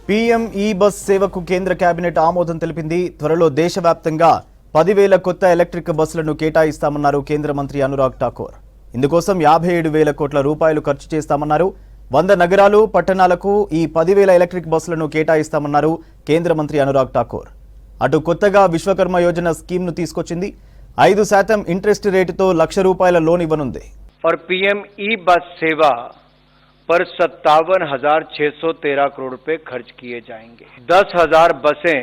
PM ఈ bus సేవకు కేంద్ర కేబినెట్ ఆమోదం తెలిపింది. త్వరలో దేశవ్యాప్తంగా 10,000 కొత్త ఎలక్ట్రిక్ బస్సులను కేటాయిస్తామన్నారు కేంద్ర మంత్రి అనురాగ్ ఠాకూర్. ఇందుకోసం 57,000 కోట్ల రూపాయలు ఖర్చు చేస్తామన్నారు. 100 నగరాలు పట్టణాలకు ఈ 10,000 ఎలక్ట్రిక్ బస్సులను కేటాయిస్తామన్నారు కేంద్ర మంత్రి అనురాగ్ ఠాకూర్. అటు కొత్తగా విశ్వకర్మ యోజన స్కీమ్ను తీసుకొచ్చింది. 5% ఇంట్రెస్ట్ రేటుతో ₹1,00,000 లోన్ ఇవ్వనుంది. और पीएम ई बस सेवा पर 57,613 करोड़ रुपए खर्च किए जाएंगे। 10,000 बसें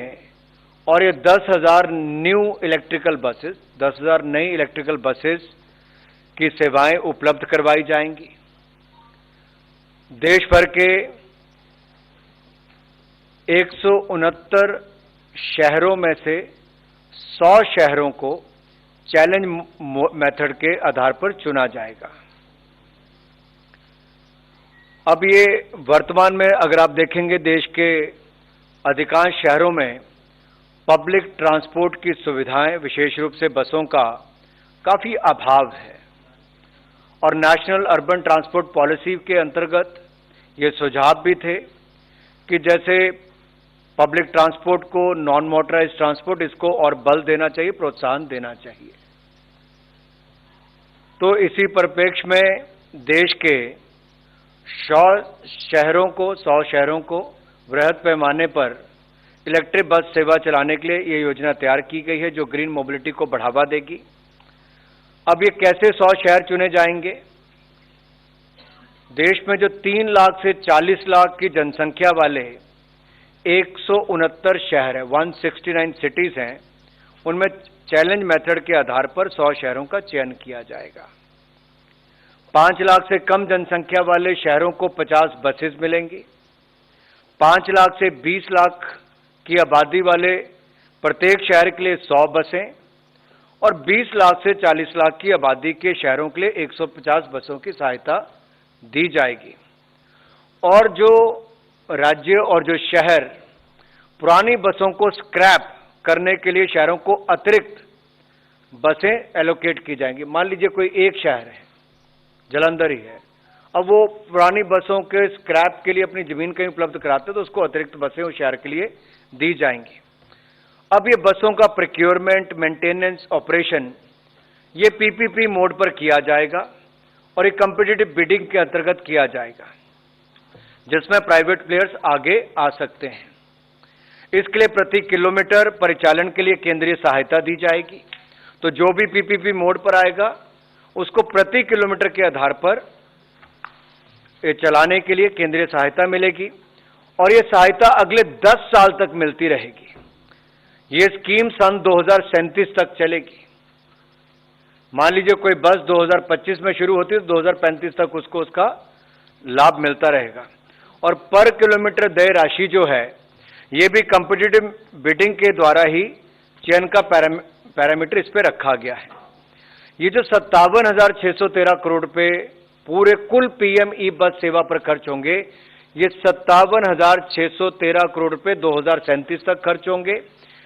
और ये 10,000 न्यू इलेक्ट्रिकल बसेस, 10,000 नई इलेक्ट्रिकल बसेस की सेवाएं उपलब्ध करवाई जाएंगी। देश भर के 169 शहरों में से 100 शहरों को चैलेंज मेथड के आधार पर चुना जाएगा। अब ये वर्तमान में अगर आप देखेंगे देश के अधिकांश शहरों में पब्लिक ट्रांसपोर्ट की सुविधाएं विशेष रूप से बसों का काफ़ी अभाव है और नेशनल अर्बन ट्रांसपोर्ट पॉलिसी के अंतर्गत ये सुझाव भी थे कि जैसे पब्लिक ट्रांसपोर्ट को नॉन मोटराइज ट्रांसपोर्ट इसको और बल देना चाहिए, प्रोत्साहन देना चाहिए। तो इसी परिप्रेक्ष्य में देश के 100 शहरों को वृहद पैमाने पर इलेक्ट्रिक बस सेवा चलाने के लिए ये योजना तैयार की गई है जो ग्रीन मोबिलिटी को बढ़ावा देगी। अब ये कैसे 100 शहर चुने जाएंगे? देश में जो 3 लाख से 40 लाख की जनसंख्या वाले 169 शहर है, 169 सिटीज हैं, उनमें चैलेंज मेथड के आधार पर 100 शहरों का चयन किया जाएगा। 5 लाख से कम जनसंख्या वाले शहरों को 50 बसेस मिलेंगी। 5 लाख से 20 लाख की आबादी वाले प्रत्येक शहर के लिए 100 बसें और 20 लाख से 40 लाख की आबादी के शहरों के लिए 150 बसों की सहायता दी जाएगी। और जो राज्य और जो शहर पुरानी बसों को स्क्रैप करने के लिए शहरों को अतिरिक्त बसें एलोकेट की जाएंगी। मान लीजिए कोई एक शहर है, जलंधर ही है, अब वो पुरानी बसों के स्क्रैप के लिए अपनी जमीन कहीं उपलब्ध कराते हैं तो उसको अतिरिक्त बसें उस शहर के लिए दी जाएंगी। अब ये बसों का प्रोक्योरमेंट, मेंटेनेंस, ऑपरेशन ये पीपीपी मोड पर किया जाएगा और एक कॉम्पिटिटिव बिडिंग के अंतर्गत किया जाएगा जिसमें प्राइवेट प्लेयर्स आगे आ सकते हैं। इसके लिए प्रति किलोमीटर परिचालन के लिए केंद्रीय सहायता दी जाएगी। तो जो भी पीपीपी मोड पर आएगा उसको प्रति किलोमीटर के आधार पर चलाने के लिए केंद्रीय सहायता मिलेगी और ये सहायता अगले 10 साल तक मिलती रहेगी। ये स्कीम सन 2037 तक चलेगी। मान लीजिए कोई बस 2025 में शुरू होती है तो 2035 तक उसको उसका लाभ मिलता रहेगा। और पर किलोमीटर देय राशि जो है ये भी कॉम्पिटिटिव बिडिंग के द्वारा ही चयन का पैरामीटर इस पे रखा गया है। ये जो 57,613 करोड़ रुपए पूरे कुल पीएम ई बस सेवा पर खर्च होंगे, ये 57,613 करोड़ रुपए 2037 तक खर्च होंगे।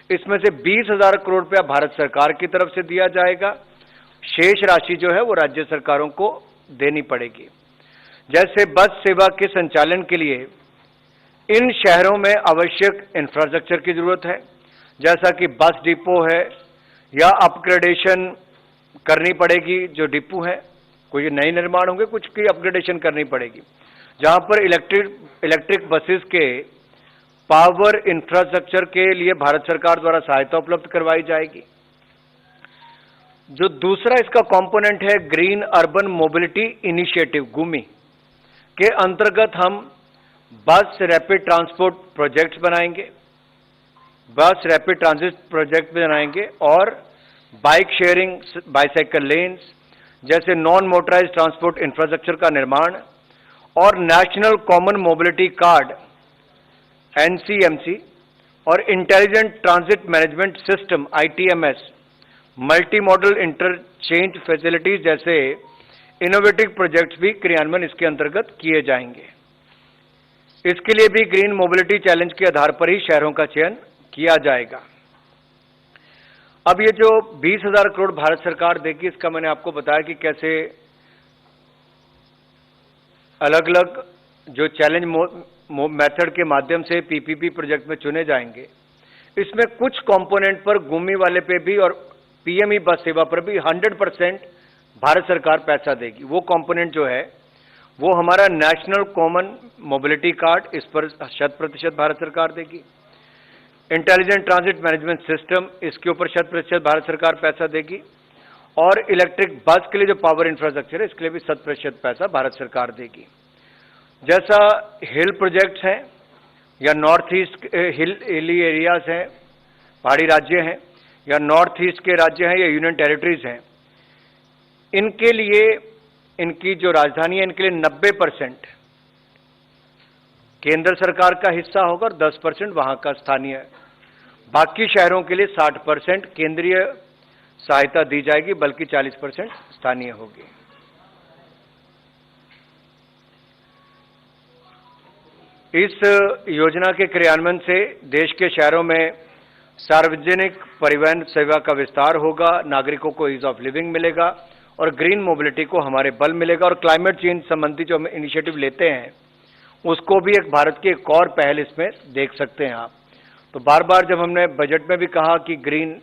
इसमें से 20,000 करोड़ रुपया भारत सरकार की तरफ से दिया जाएगा। शेष राशि जो है वो राज्य सरकारों को देनी पड़ेगी। जैसे बस सेवा के संचालन के लिए इन शहरों में आवश्यक इंफ्रास्ट्रक्चर की जरूरत है, जैसा कि बस डिपो है या अपग्रेडेशन करनी पड़ेगी। जो डिपो है कोई नए निर्माण होंगे, कुछ की अपग्रेडेशन करनी पड़ेगी, जहां पर इलेक्ट्रिक बसेस के पावर इंफ्रास्ट्रक्चर के लिए भारत सरकार द्वारा सहायता उपलब्ध करवाई जाएगी। जो दूसरा इसका कंपोनेंट है ग्रीन अर्बन मोबिलिटी इनिशिएटिव गुमी के अंतर्गत हम बस रैपिड ट्रांसपोर्ट प्रोजेक्ट्स बनाएंगे, बस रैपिड ट्रांजिट प्रोजेक्ट बनाएंगे और बाइक शेयरिंग, बाइसाइकिल लेन्स जैसे नॉन मोटराइज ट्रांसपोर्ट इंफ्रास्ट्रक्चर का निर्माण और national common mobility card NCMC और intelligent transit management system ITMS, multi modal interchange facilities जैसे इनोवेटिव प्रोजेक्ट्स भी क्रियान्वयन इसके अंतर्गत किए जाएंगे। इसके लिए भी ग्रीन मोबिलिटी चैलेंज के आधार पर ही शहरों का चयन किया जाएगा। अब ये जो 20,000 करोड़ भारत सरकार देगी, इसका मैंने आपको बताया कि कैसे अलग अलग जो चैलेंज मेथड के माध्यम से पीपीपी प्रोजेक्ट में चुने जाएंगे, इसमें कुछ कंपोनेंट पर गुमी वाले पे भी और पीएमई बस सेवा पर भी 100% भारत सरकार पैसा देगी। वो कंपोनेंट जो है वो हमारा नेशनल कॉमन मोबिलिटी कार्ड, इस पर 100% भारत सरकार देगी। इंटेलिजेंट ट्रांजिट मैनेजमेंट सिस्टम, इसके ऊपर 100% भारत सरकार पैसा देगी। और इलेक्ट्रिक बस के लिए जो पावर इंफ्रास्ट्रक्चर है, इसके लिए भी 100% पैसा भारत सरकार देगी। जैसा हिल प्रोजेक्ट्स हैं या नॉर्थ ईस्ट हिली एरियाज हैं, पहाड़ी राज्य हैं, या नॉर्थ ईस्ट के राज्य हैं या यूनियन टेरिटरीज हैं, इनके लिए इनकी जो राजधानी है, इनके लिए 90% केंद्र सरकार का हिस्सा होगा और 10% वहां का स्थानीय। बाकी शहरों के लिए 60% केंद्रीय सहायता दी जाएगी, बल्कि 40% स्थानीय होगी। इस योजना के क्रियान्वयन से देश के शहरों में सार्वजनिक परिवहन सेवा का विस्तार होगा, नागरिकों को ईज ऑफ लिविंग मिलेगा और ग्रीन मोबिलिटी को हमारे बल मिलेगा। और क्लाइमेट चेंज संबंधी जो हम इनिशिएटिव लेते हैं, उसको भी एक भारत की एक और पहल इसमें देख सकते हैं आप। तो बार बार जब हमने बजट में भी कहा कि ग्रीन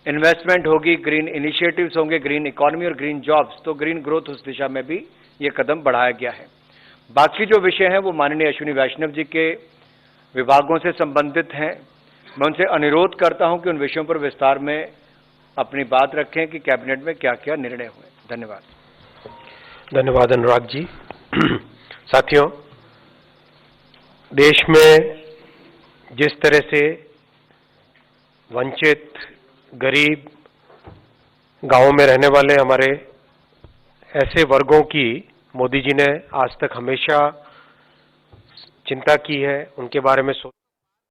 इन्वेस्टमेंट होगी, ग्रीन इनिशिएटिव्स होंगे, ग्रीन इकोनॉमी और ग्रीन जॉब्स, तो ग्रीन ग्रोथ उस दिशा में भी ये कदम बढ़ाया गया है। बाकी जो विषय हैं वो माननीय अश्विनी वैष्णव जी के विभागों से संबंधित हैं। मैं उनसे अनुरोध करता हूं कि उन विषयों पर विस्तार में अपनी बात रखें कि कैबिनेट में क्या क्या निर्णय हुए। धन्यवाद। धन्यवाद अनुराग जी। साथियों, देश में जिस तरह से वंचित, गरीब, गांवों में रहने वाले हमारे ऐसे वर्गों की मोदी जी ने आज तक हमेशा चिंता की है, उनके बारे में